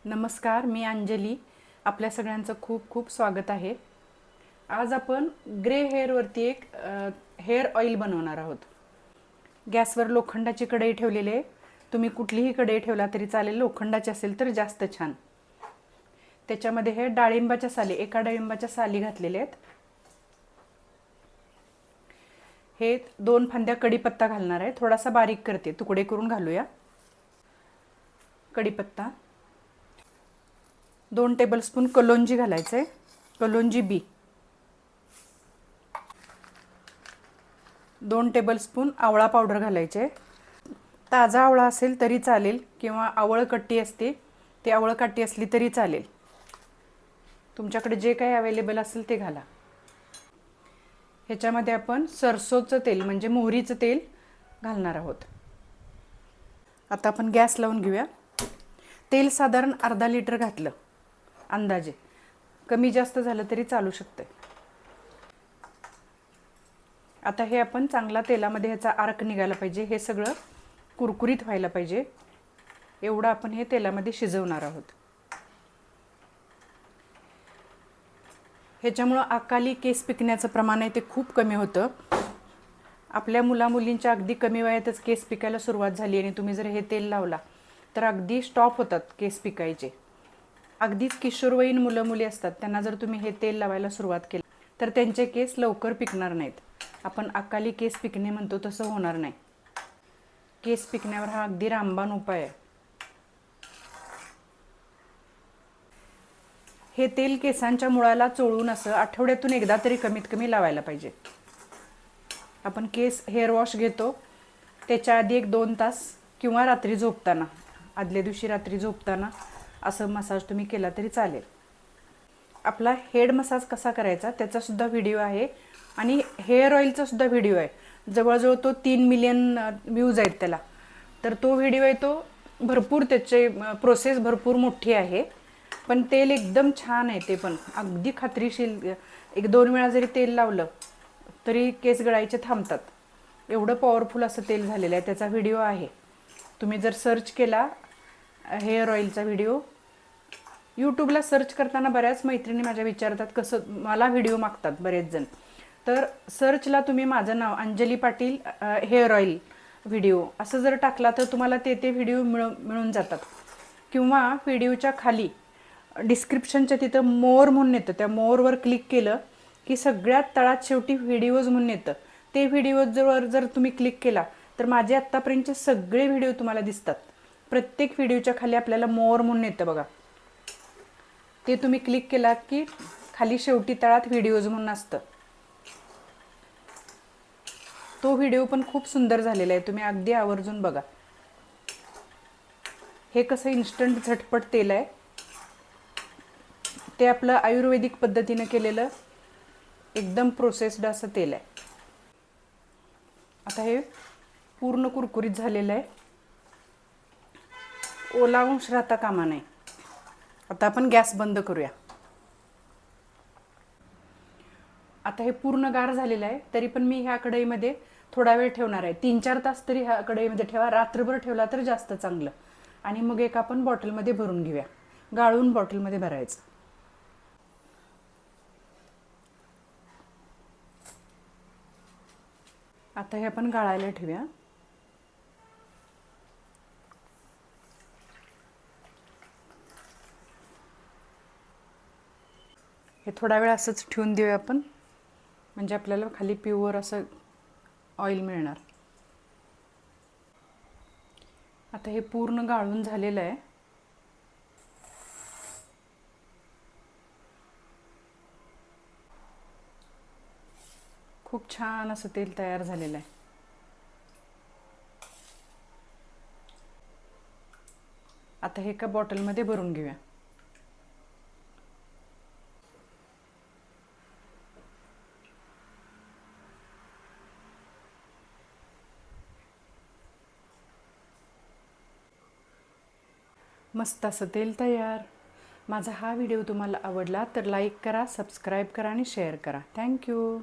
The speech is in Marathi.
नमस्कार, मी अंजली. आपल्या सगळ्यांचं खूप खूप स्वागत आहे. आज आपण ग्रे हेअरवरती एक हेअर ऑइल बनवणार आहोत. गॅसवर लोखंडाची कढई ठेवलेली आहे. तुम्ही कुठलीही कढई ठेवला तरी चालेल, लोखंडाची असेल तर जास्त छान. त्याच्यामध्ये हे डाळिंबाच्या साली, एका डाळिंबाच्या साली घातलेल्या आहेत. हे 2 फांद्या कढीपत्ता घालणार आहे. थोडासा बारीक करते, तुकडे करून घालूया. कढीपत्ता, 2 टेबलस्पून कलोंजी घालायचं आहे. कलोंजी बी, 2 टेबलस्पून आवळा पावडर घालायचे. ताजा आवळा असेल तरी चालेल किंवा आवळ कट्टी असते, ती आवळ कट्टी असली तरी चालेल. तुमच्याकडे जे काही अवेलेबल असेल ते घाला. ह्याच्यामध्ये आपण सरसोचं तेल म्हणजे मोहरीचं तेल घालणार आहोत. आता आपण गॅस लावून घेऊया. तेल साधारण अर्धा लिटर घातलं अंदाजे, कमी जास्त झालं तरी चालू शकते. आता हे आपण चांगला तेलामध्ये ह्याचा अर्क निघाला पाहिजे, हे सगळं कुरकुरीत व्हायला पाहिजे, एवढं आपण हे तेलामध्ये शिजवणार आहोत. ह्याच्यामुळं अकाली केस पिकण्याचं प्रमाण आहे ते खूप कमी होतं. आपल्या मुलामुलींच्या अगदी कमी वयातच केस पिकायला सुरुवात झाली आणि तुम्ही जर हे तेल लावला तर अगदी स्टॉप होतात केस पिकायचे. अगदीच किशोरवयीन मुलं मुली असतात, त्यांना जर तुम्ही हे तेल लावायला सुरुवात केली तर त्यांचे केस लवकर पिकणार नाहीत. आपण अकाली केस पिकणे म्हणतो तसं होणार नाही. केस पिकण्यावर हा अगदी रामबाण उपाय आहे. हे तेल केसांच्या मुळाला चोळून असं आठवड्यातून एकदा तरी कमीत कमी लावायला पाहिजे. आपण केस हेअर वॉश घेतो त्याच्या आधी 1-2 तास किंवा रात्री झोपताना, आदल्या दिवशी रात्री झोपताना असं मसाज तुम्ही केला तरी चालेल. आपला हेड मसाज कसा करायचा त्याचा सुद्धा व्हिडिओ आहे आणि हेअर ऑइलचा सुद्धा व्हिडिओ आहे. जवळजवळ तो 3 मिलियन व्ह्यूज आहेत त्याला. तर तो व्हिडिओ आहे, तो भरपूर त्याचे प्रोसेस भरपूर मोठी आहे, पण तेल एकदम छान आहे. ते पण अगदी खात्रीशीर, 1-2 वेळा जरी तेल लावलं तरी केस गळायचे थांबतात. एवढं पॉवरफुल असं तेल झालेलं आहे. त्याचा व्हिडिओ आहे. तुम्ही जर सर्च केला हेअर ऑइलचा व्हिडिओ, यूट्यूबला सर्च करताना बऱ्याच मैत्रिणी माझ्या विचारतात, कसं मला व्हिडिओ मागतात बरेच जण. तर सर्चला तुम्ही माझं नाव Anjali Patil hair oil video असं जर टाकला तर तुम्हाला ते व्हिडिओ मिळून जातात. किंवा व्हिडिओच्या खाली डिस्क्रिप्शनच्या तिथं मोर म्हणून येतं, त्या मोरवर क्लिक केलं की सगळ्यात तळात शेवटी व्हिडिओज म्हणून येतं. ते व्हिडिओजवर जर तुम्ही क्लिक केला तर माझे आत्तापर्यंतचे सगळे व्हिडिओ तुम्हाला दिसतात. प्रत्येक व्हिडिओच्या खाली आपल्याला मोर म्हणून येतं बघा, ते तुम्ही क्लिक केला की खाली शेवटी तळात व्हिडिओज म्हणून असतं. तो व्हिडिओ पण खूप सुंदर झालेला आहे, तुम्ही अगदी आवर्जून बघा. हे कसं इन्स्टंट झटपट तेल आहे, ते आपलं आयुर्वेदिक पद्धतीनं केलेलं एकदम प्रोसेस्ड असं तेल आहे. आता हे पूर्ण कुरकुरीत झालेलं आहे, ओला अंश राहता कामा नये. आता आपण गॅस बंद करूया. आता हे पूर्ण गार झालेलं आहे, तरी पण मी ह्या कढईमध्ये थोडा वेळ ठेवणार आहे. 3-4 तास तरी ह्या कढईमध्ये ठेवा. रात्रभर ठेवला तर जास्त चांगलं. आणि मग एक आपण बॉटलमध्ये भरून घेऊया, गाळून बॉटलमध्ये भरायचं. आता हे आपण गाळायला ठेवूया. हे थोडा वेळ असंच ठेवून देऊया आपण, म्हणजे आपल्याला खाली प्युअर असं ऑइल मिळणार. आता हे पूर्ण गाळून झालेलं आहे. खूप छान असं तेल तयार झालेलं आहे. आता हे एका बॉटलमध्ये भरून घेऊया. मस्त असं तेल तयार. माझा हा व्हिडिओ तुम्हाला आवडला तर लाईक करा, सबस्क्राईब करा आणि शेअर करा. थँक्यू.